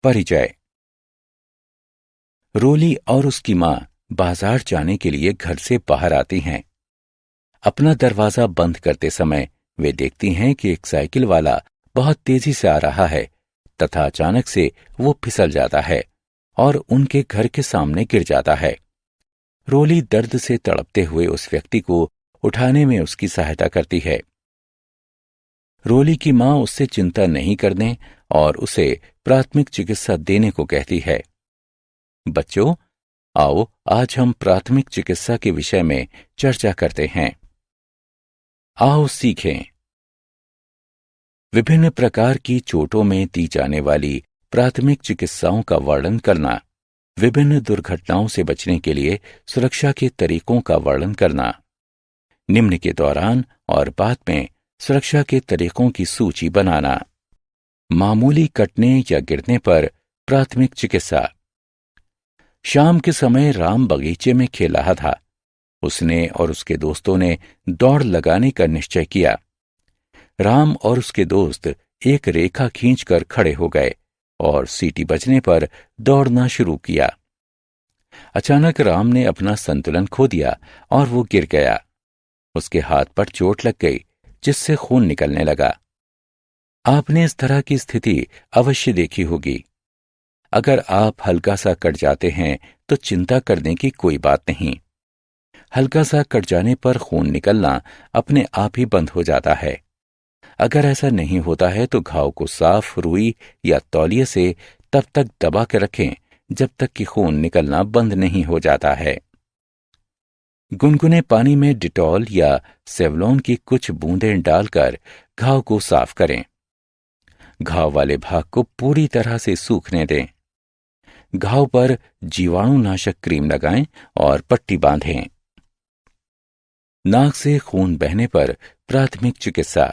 परिचय। रोली और उसकी मां बाजार जाने के लिए घर से बाहर आती हैं। अपना दरवाजा बंद करते समय वे देखती हैं कि एक साइकिल वाला बहुत तेजी से आ रहा है तथा अचानक से वो फिसल जाता है और उनके घर के सामने गिर जाता है। रोली दर्द से तड़पते हुए उस व्यक्ति को उठाने में उसकी सहायता करती है। रोली की मां उससे चिंता नहीं करने और उसे प्राथमिक चिकित्सा देने को कहती है। बच्चों, आओ आज हम प्राथमिक चिकित्सा के विषय में चर्चा करते हैं। आओ सीखें। विभिन्न प्रकार की चोटों में दी जाने वाली प्राथमिक चिकित्साओं का वर्णन करना, विभिन्न दुर्घटनाओं से बचने के लिए सुरक्षा के तरीकों का वर्णन करना, निम्न के दौरान और बाद में सुरक्षा के तरीकों की सूची बनाना। मामूली कटने या गिरने पर प्राथमिक चिकित्सा। शाम के समय राम बगीचे में खेल रहा था। उसने और उसके दोस्तों ने दौड़ लगाने का निश्चय किया। राम और उसके दोस्त एक रेखा खींचकर खड़े हो गए और सीटी बजने पर दौड़ना शुरू किया। अचानक राम ने अपना संतुलन खो दिया और वो गिर गया। उसके हाथ पर चोट लग गई जिससे खून निकलने लगा। आपने इस तरह की स्थिति अवश्य देखी होगी। अगर आप हल्का सा कट जाते हैं तो चिंता करने की कोई बात नहीं। हल्का सा कट जाने पर खून निकलना अपने आप ही बंद हो जाता है। अगर ऐसा नहीं होता है तो घाव को साफ रुई या तौलिए से तब तक दबा के रखें जब तक कि खून निकलना बंद नहीं हो जाता है। गुनगुने पानी में डिटॉल या सेवलॉन की कुछ बूंदें डालकर घाव को साफ करें। घाव वाले भाग को पूरी तरह से सूखने दें। घाव पर जीवाणुनाशक क्रीम लगाएं और पट्टी बांधें। नाक से खून बहने पर प्राथमिक चिकित्सा।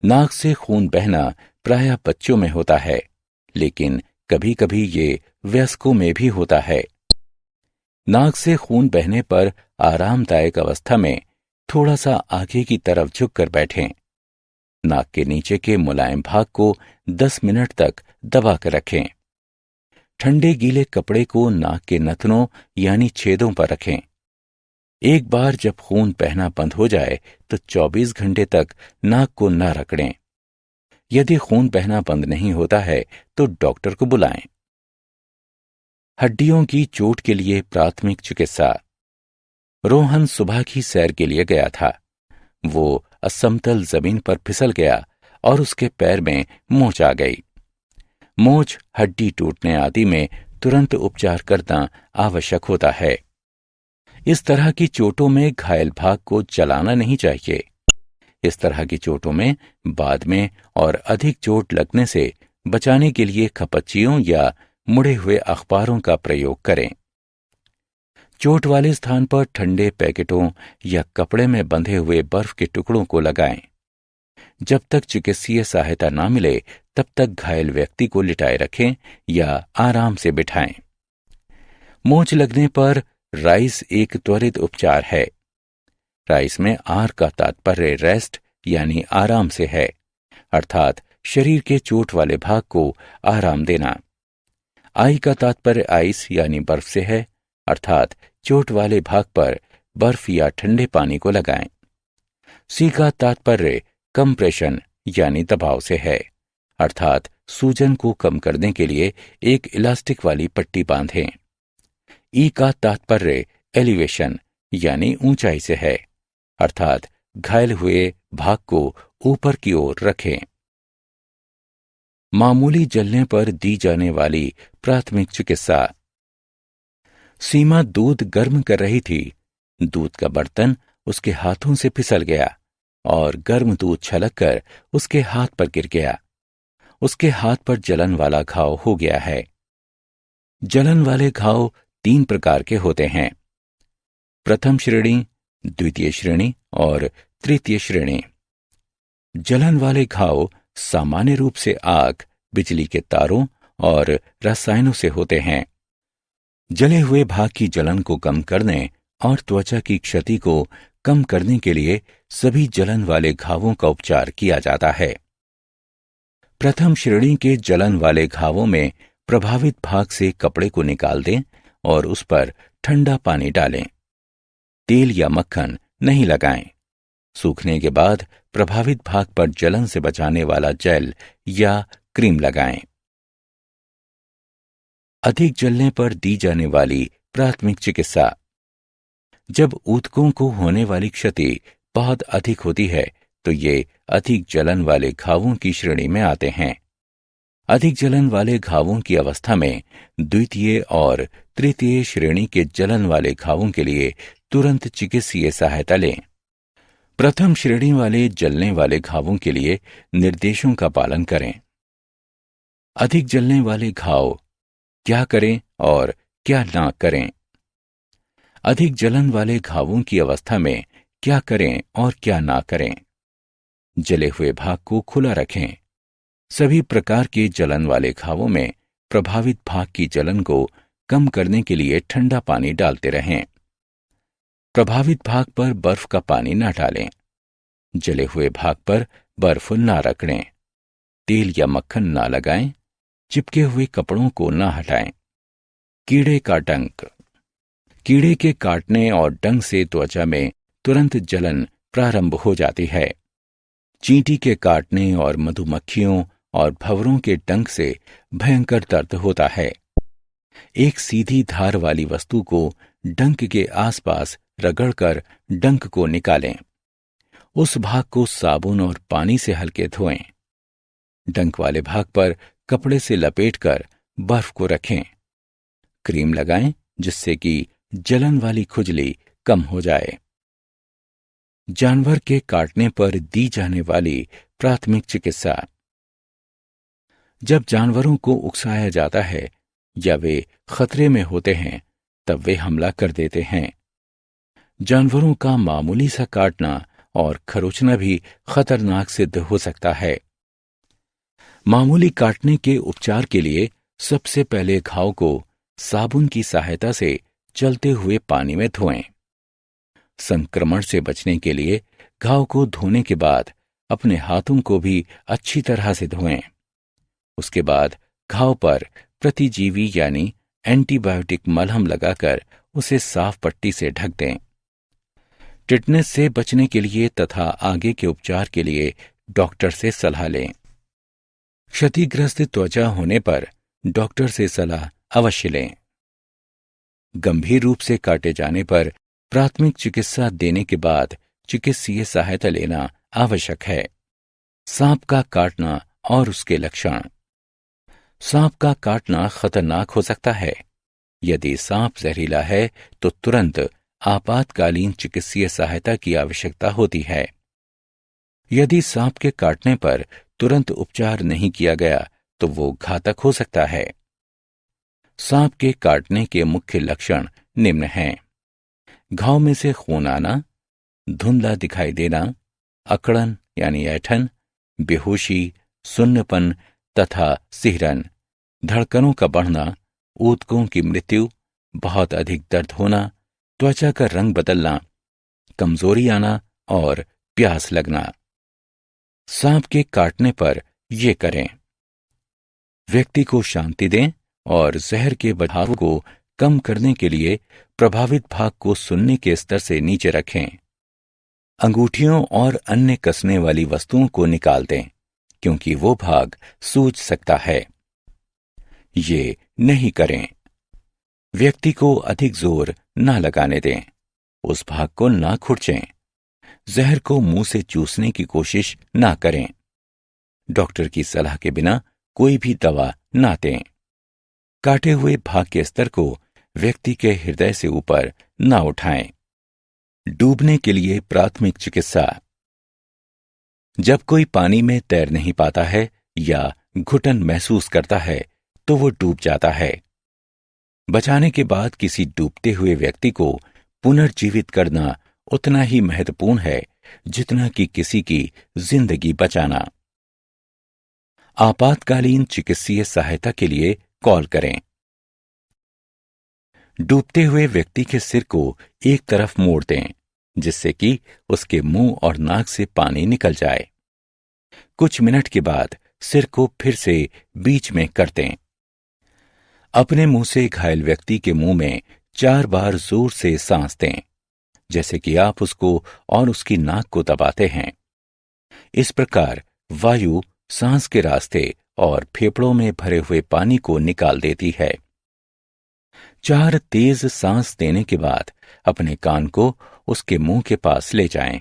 नाक से खून बहना प्रायः बच्चों में होता है, लेकिन कभी कभी ये वयस्कों में भी होता है। नाक से खून बहने पर आरामदायक अवस्था में थोड़ा सा आगे की तरफ झुककर बैठें। नाक के नीचे के मुलायम भाग को 10 मिनट तक दबा कर रखें। ठंडे गीले कपड़े को नाक के नथनों यानी छेदों पर रखें। एक बार जब खून बहना बंद हो जाए तो 24 घंटे तक नाक को न रगड़ें। यदि खून बहना बंद नहीं होता है तो डॉक्टर को बुलाएं। हड्डियों की चोट के लिए प्राथमिक चिकित्सा। रोहन सुबह की सैर के लिए गया था। वो असमतल जमीन पर फिसल गया और उसके पैर में मोच आ गई। मोच, हड्डी टूटने आदि में तुरंत उपचार करना आवश्यक होता है। इस तरह की चोटों में घायल भाग को जलाना नहीं चाहिए। इस तरह की चोटों में बाद में और अधिक चोट लगने से बचाने के लिए खपच्चियों या मुड़े हुए अखबारों का प्रयोग करें। चोट वाले स्थान पर ठंडे पैकेटों या कपड़े में बंधे हुए बर्फ के टुकड़ों को लगाएं। जब तक चिकित्सीय सहायता न मिले तब तक घायल व्यक्ति को लिटाए रखें या आराम से बिठाएं। मोच लगने पर राइस एक त्वरित उपचार है। राइस में आर का तात्पर्य रेस्ट यानी आराम से है, अर्थात शरीर के चोट वाले भाग को आराम देना। आई का तात्पर्य आइस यानी बर्फ से है, अर्थात चोट वाले भाग पर बर्फ या ठंडे पानी को लगाएं। सी का तात्पर्य कंप्रेशन यानी दबाव से है, अर्थात सूजन को कम करने के लिए एक इलास्टिक वाली पट्टी बांधें। ई का तात्पर्य एलिवेशन यानी ऊंचाई से है, अर्थात घायल हुए भाग को ऊपर की ओर रखें। मामूली जलने पर दी जाने वाली प्राथमिक चिकित्सा। सीमा दूध गर्म कर रही थी। दूध का बर्तन उसके हाथों से फिसल गया और गर्म दूध छलककर उसके हाथ पर गिर गया। उसके हाथ पर जलन वाला घाव हो गया है। जलन वाले घाव 3 प्रकार के होते हैं: प्रथम श्रेणी, द्वितीय श्रेणी और तृतीय श्रेणी। जलन वाले घाव सामान्य रूप से आग, बिजली के तारों और रसायनों से होते हैं। जले हुए भाग की जलन को कम करने और त्वचा की क्षति को कम करने के लिए सभी जलन वाले घावों का उपचार किया जाता है। प्रथम श्रेणी के जलन वाले घावों में प्रभावित भाग से कपड़े को निकाल दें और उस पर ठंडा पानी डालें। तेल या मक्खन नहीं लगाएं। सूखने के बाद प्रभावित भाग पर जलन से बचाने वाला जेल या क्रीम लगाएं। अधिक जलने पर दी जाने वाली प्राथमिक चिकित्सा। जब ऊतकों को होने वाली क्षति बहुत अधिक होती है तो ये अधिक जलन वाले घावों की श्रेणी में आते हैं। अधिक जलन वाले घावों की अवस्था में द्वितीय और तृतीय श्रेणी के जलन वाले घावों के लिए तुरंत चिकित्सीय सहायता लें। प्रथम श्रेणी वाले जलने वाले घावों के लिए निर्देशों का पालन करें। अधिक जलने वाले घाव क्या करें और क्या ना करें। अधिक जलन वाले घावों की अवस्था में क्या करें और क्या ना करें। जले हुए भाग को खुला रखें। सभी प्रकार के जलन वाले घावों में प्रभावित भाग की जलन को कम करने के लिए ठंडा पानी डालते रहें। प्रभावित भाग पर बर्फ का पानी न डालें। जले हुए भाग पर बर्फ न रगड़ें। तेल या मक्खन न लगाएं। चिपके हुए कपड़ों को न हटाएं। कीड़े का डंक। कीड़े के काटने और डंक से त्वचा में तुरंत जलन प्रारंभ हो जाती है। चींटी के काटने और मधुमक्खियों और भंवरों के डंक से भयंकर दर्द होता है। एक सीधी धार वाली वस्तु को डंक के आसपास रगड़कर डंक को निकालें। उस भाग को साबुन और पानी से हल्के धोएं। डंक वाले भाग पर कपड़े से लपेटकर बर्फ को रखें। क्रीम लगाएं जिससे कि जलन वाली खुजली कम हो जाए। जानवर के काटने पर दी जाने वाली प्राथमिक चिकित्सा। जब जानवरों को उकसाया जाता है या वे खतरे में होते हैं तब वे हमला कर देते हैं। जानवरों का मामूली सा काटना और खरोंचना भी खतरनाक सिद्ध हो सकता है। मामूली काटने के उपचार के लिए सबसे पहले घाव को साबुन की सहायता से चलते हुए पानी में धोएं। संक्रमण से बचने के लिए घाव को धोने के बाद अपने हाथों को भी अच्छी तरह से धोएं। उसके बाद घाव पर प्रतिजीवी यानी एंटीबायोटिक मलहम लगाकर उसे साफ पट्टी से ढक दें। टिटनेस से बचने के लिए तथा आगे के उपचार के लिए डॉक्टर से सलाह लें। क्षतिग्रस्त त्वचा होने पर डॉक्टर से सलाह अवश्य लें। गंभीर रूप से काटे जाने पर प्राथमिक चिकित्सा देने के बाद चिकित्सीय सहायता लेना आवश्यक है। सांप का काटना और उसके लक्षण। सांप का काटना खतरनाक हो सकता है। यदि सांप जहरीला है तो तुरंत आपातकालीन चिकित्सीय सहायता की आवश्यकता होती है। यदि सांप के काटने पर तुरंत उपचार नहीं किया गया तो वो घातक हो सकता है। सांप के काटने के मुख्य लक्षण निम्न हैं। घाव में से खून आना, धुंधला दिखाई देना, अकड़न यानी ऐंठन, बेहोशी, सुन्नपन तथा सिहरन, धड़कनों का बढ़ना, ऊतकों की मृत्यु, बहुत अधिक दर्द होना, त्वचा का रंग बदलना, कमजोरी आना और प्यास लगना। सांप के काटने पर ये करें। व्यक्ति को शांति दें और जहर के बहाव को कम करने के लिए प्रभावित भाग को सुन्ने के स्तर से नीचे रखें। अंगूठियों और अन्य कसने वाली वस्तुओं को निकाल दें क्योंकि वो भाग सूज सकता है। ये नहीं करें। व्यक्ति को अधिक जोर न लगाने दें। उस भाग को ना खुरचें। जहर को मुंह से चूसने की कोशिश ना करें। डॉक्टर की सलाह के बिना कोई भी दवा ना दें। काटे हुए भाग के स्तर को व्यक्ति के हृदय से ऊपर ना उठाएं। डूबने के लिए प्राथमिक चिकित्सा। जब कोई पानी में तैर नहीं पाता है या घुटन महसूस करता है तो वो डूब जाता है। बचाने के बाद किसी डूबते हुए व्यक्ति को पुनर्जीवित करना उतना ही महत्वपूर्ण है जितना कि किसी की जिंदगी बचाना। आपातकालीन चिकित्सीय सहायता के लिए कॉल करें। डूबते हुए व्यक्ति के सिर को एक तरफ मोड़ दें जिससे कि उसके मुंह और नाक से पानी निकल जाए। कुछ मिनट के बाद सिर को फिर से बीच में कर दें। अपने मुंह से घायल व्यक्ति के मुंह में 4 बार जोर से सांस दें, जैसे कि आप उसको और उसकी नाक को दबाते हैं। इस प्रकार वायु सांस के रास्ते और फेफड़ों में भरे हुए पानी को निकाल देती है। 4 तेज सांस देने के बाद अपने कान को उसके मुंह के पास ले जाएं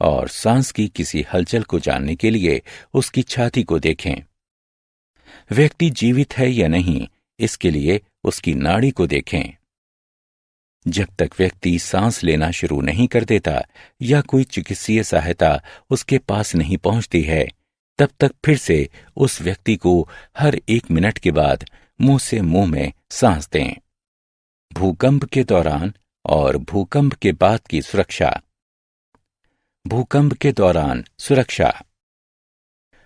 और सांस की किसी हलचल को जानने के लिए उसकी छाती को देखें। व्यक्ति जीवित है या नहीं, इसके लिए उसकी नाड़ी को देखें। जब तक व्यक्ति सांस लेना शुरू नहीं कर देता या कोई चिकित्सीय सहायता उसके पास नहीं पहुंचती है, तब तक फिर से उस व्यक्ति को हर 1 मिनट के बाद मुंह से मुंह में सांस दें। भूकंप के दौरान और भूकंप के बाद की सुरक्षा। भूकंप के दौरान सुरक्षा।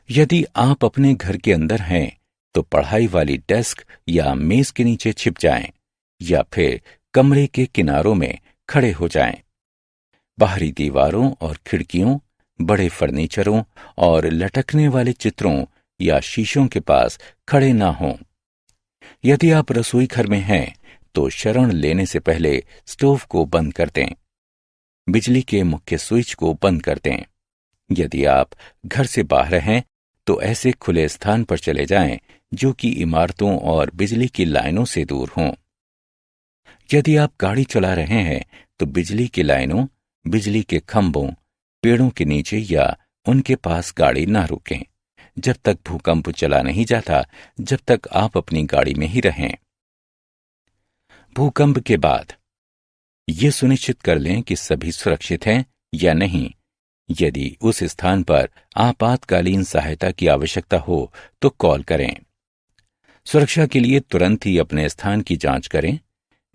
यदि आप अपने घर के अंदर हैं, तो पढ़ाई वाली डेस्क या मेज के नीचे छिप जाएं या फिर कमरे के किनारों में खड़े हो जाएं। बाहरी दीवारों और खिड़कियों, बड़े फर्नीचरों और लटकने वाले चित्रों या शीशों के पास खड़े ना हों। यदि आप रसोई घर में हैं, तो शरण लेने से पहले स्टोव को बंद कर दें। बिजली के मुख्य स्विच को बंद कर दें। यदि आप घर से बाहर हैं, तो ऐसे खुले स्थान पर चले जाएं जो कि इमारतों और बिजली की लाइनों से दूर हों। यदि आप गाड़ी चला रहे हैं, तो बिजली की लाइनों, बिजली के खंभों, पेड़ों के नीचे या उनके पास गाड़ी ना रोकें। जब तक भूकंप चला नहीं जाता, जब तक आप अपनी गाड़ी में ही रहें। भूकंप के बाद ये सुनिश्चित कर लें कि सभी सुरक्षित हैं या नहीं। यदि उस स्थान पर आपातकालीन सहायता की आवश्यकता हो, तो कॉल करें। सुरक्षा के लिए तुरंत ही अपने स्थान की जांच करें।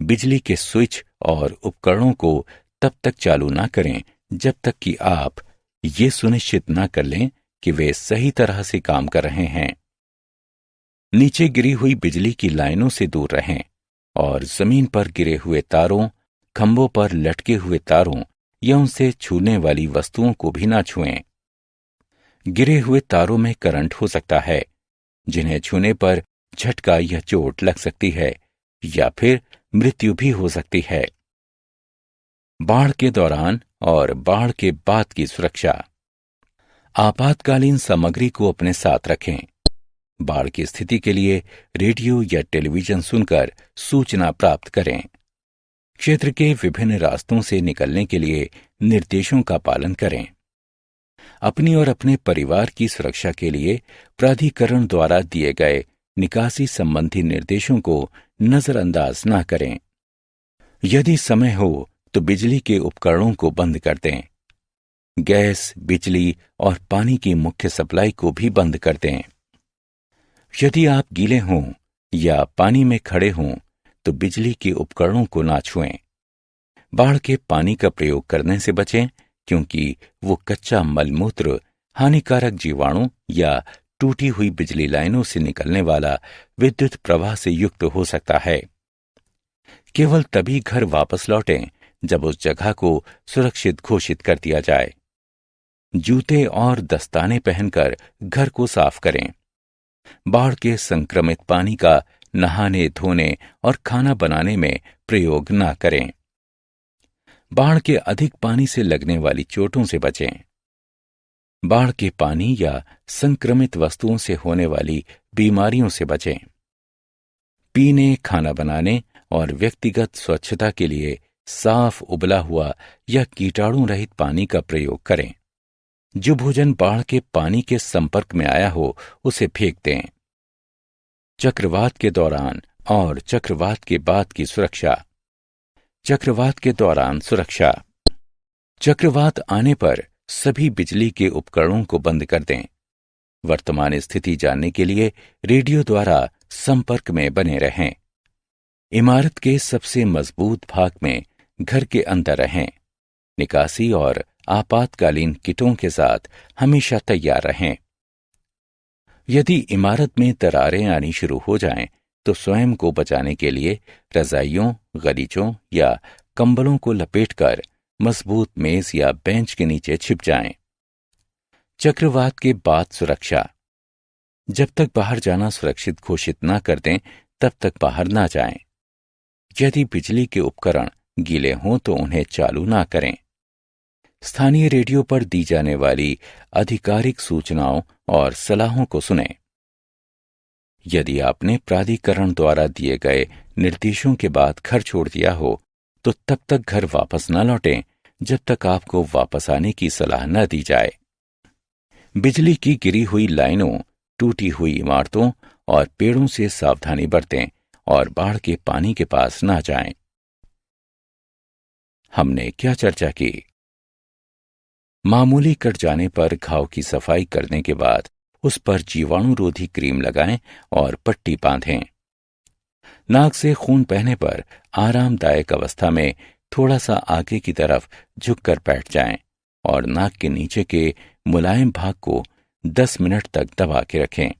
बिजली के स्विच और उपकरणों को तब तक चालू ना करें जब तक कि आप ये सुनिश्चित ना कर लें कि वे सही तरह से काम कर रहे हैं। नीचे गिरी हुई बिजली की लाइनों से दूर रहें और जमीन पर गिरे हुए तारों, खंभों पर लटके हुए तारों या उनसे छूने वाली वस्तुओं को भी ना छुएं। गिरे हुए तारों में करंट हो सकता है, जिन्हें छूने पर झटका या चोट लग सकती है या फिर मृत्यु भी हो सकती है। बाढ़ के दौरान और बाढ़ के बाद की सुरक्षा। आपातकालीन सामग्री को अपने साथ रखें। बाढ़ की स्थिति के लिए रेडियो या टेलीविजन सुनकर सूचना प्राप्त करें। क्षेत्र के विभिन्न रास्तों से निकलने के लिए निर्देशों का पालन करें। अपनी और अपने परिवार की सुरक्षा के लिए प्राधिकरण द्वारा दिए गए निकासी संबंधी निर्देशों को नजरअंदाज न करें। यदि समय हो तो बिजली के उपकरणों को बंद कर दें। गैस, बिजली और पानी की मुख्य सप्लाई को भी बंद कर दें। यदि आप गीले हों या पानी में खड़े हों, तो बिजली के उपकरणों को ना छुएं। बाढ़ के पानी का प्रयोग करने से बचें, क्योंकि वो कच्चा मलमूत्र, हानिकारक जीवाणु या टूटी हुई बिजली लाइनों से निकलने वाला विद्युत प्रवाह से युक्त हो सकता है। केवल तभी घर वापस लौटें जब उस जगह को सुरक्षित घोषित कर दिया जाए। जूते और दस्ताने पहनकर घर को साफ करें। बाढ़ के संक्रमित पानी का नहाने, धोने और खाना बनाने में प्रयोग न करें। बाढ़ के अधिक पानी से लगने वाली चोटों से बचें। बाढ़ के पानी या संक्रमित वस्तुओं से होने वाली बीमारियों से बचें। पीने, खाना बनाने और व्यक्तिगत स्वच्छता के लिए साफ, उबला हुआ या कीटाणु रहित पानी का प्रयोग करें। जो भोजन बाढ़ के पानी के संपर्क में आया हो, उसे फेंक दें। चक्रवात के दौरान और चक्रवात के बाद की सुरक्षा। चक्रवात के दौरान सुरक्षा। चक्रवात आने पर सभी बिजली के उपकरणों को बंद कर दें। वर्तमान स्थिति जानने के लिए रेडियो द्वारा संपर्क में बने रहें। इमारत के सबसे मजबूत भाग में घर के अंदर रहें। निकासी और आपातकालीन किटों के साथ हमेशा तैयार रहें। यदि इमारत में दरारें आनी शुरू हो जाएं, तो स्वयं को बचाने के लिए रजाइयों, गलीचों या कंबलों को लपेटकर मजबूत मेज या बेंच के नीचे छिप जाएं। चक्रवात के बाद सुरक्षा। जब तक बाहर जाना सुरक्षित घोषित न कर दें तब तक बाहर ना जाएं। यदि बिजली के उपकरण गीले हों तो उन्हें चालू ना करें। स्थानीय रेडियो पर दी जाने वाली आधिकारिक सूचनाओं और सलाहों को सुनें। यदि आपने प्राधिकरण द्वारा दिए गए निर्देशों के बाद घर छोड़ दिया हो तो तब तक घर वापस न लौटें जब तक आपको वापस आने की सलाह न दी जाए। बिजली की गिरी हुई लाइनों, टूटी हुई इमारतों और पेड़ों से सावधानी बरतें और बाढ़ के पानी के पास न जाएं। हमने क्या चर्चा की? मामूली कट जाने पर घाव की सफाई करने के बाद उस पर जीवाणुरोधी क्रीम लगाएं और पट्टी बांधें। नाक से खून बहने पर आरामदायक अवस्था में थोड़ा सा आगे की तरफ झुककर बैठ जाएं और नाक के नीचे के मुलायम भाग को 10 मिनट तक दबा के रखें।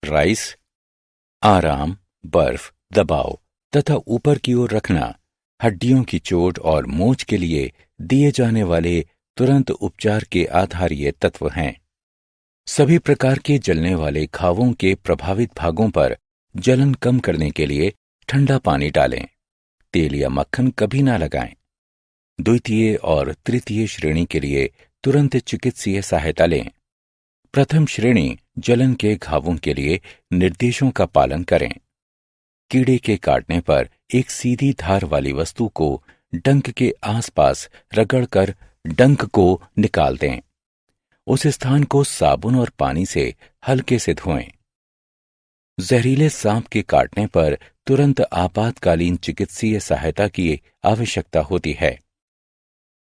राइस, आराम, बर्फ, दबाव तथा ऊपर की ओर रखना हड्डियों की चोट और मोच के लिए दिए जाने वाले तुरंत उपचार के आधारीय तत्व हैं। सभी प्रकार के जलने वाले घावों के प्रभावित भागों पर जलन कम करने के लिए ठंडा पानी डालें। तेल या मक्खन कभी ना लगाएं। द्वितीय और तृतीय श्रेणी के लिए तुरंत चिकित्सीय सहायता लें। प्रथम श्रेणी जलन के घावों के लिए निर्देशों का पालन करें। कीड़े के काटने पर एक सीधी धार वाली वस्तु को डंक के आसपास रगड़कर डंक को निकाल दें। उस स्थान को साबुन और पानी से हल्के से धोएं। जहरीले सांप के काटने पर तुरंत आपातकालीन चिकित्सीय सहायता की आवश्यकता होती है।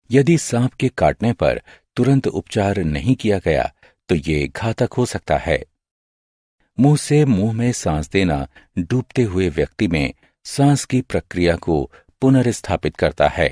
यदि सांप के काटने पर तुरंत उपचार नहीं किया गया तो ये घातक हो सकता है। मुंह से मुंह में सांस देना डूबते हुए व्यक्ति में सांस की प्रक्रिया को पुनर्स्थापित करता है।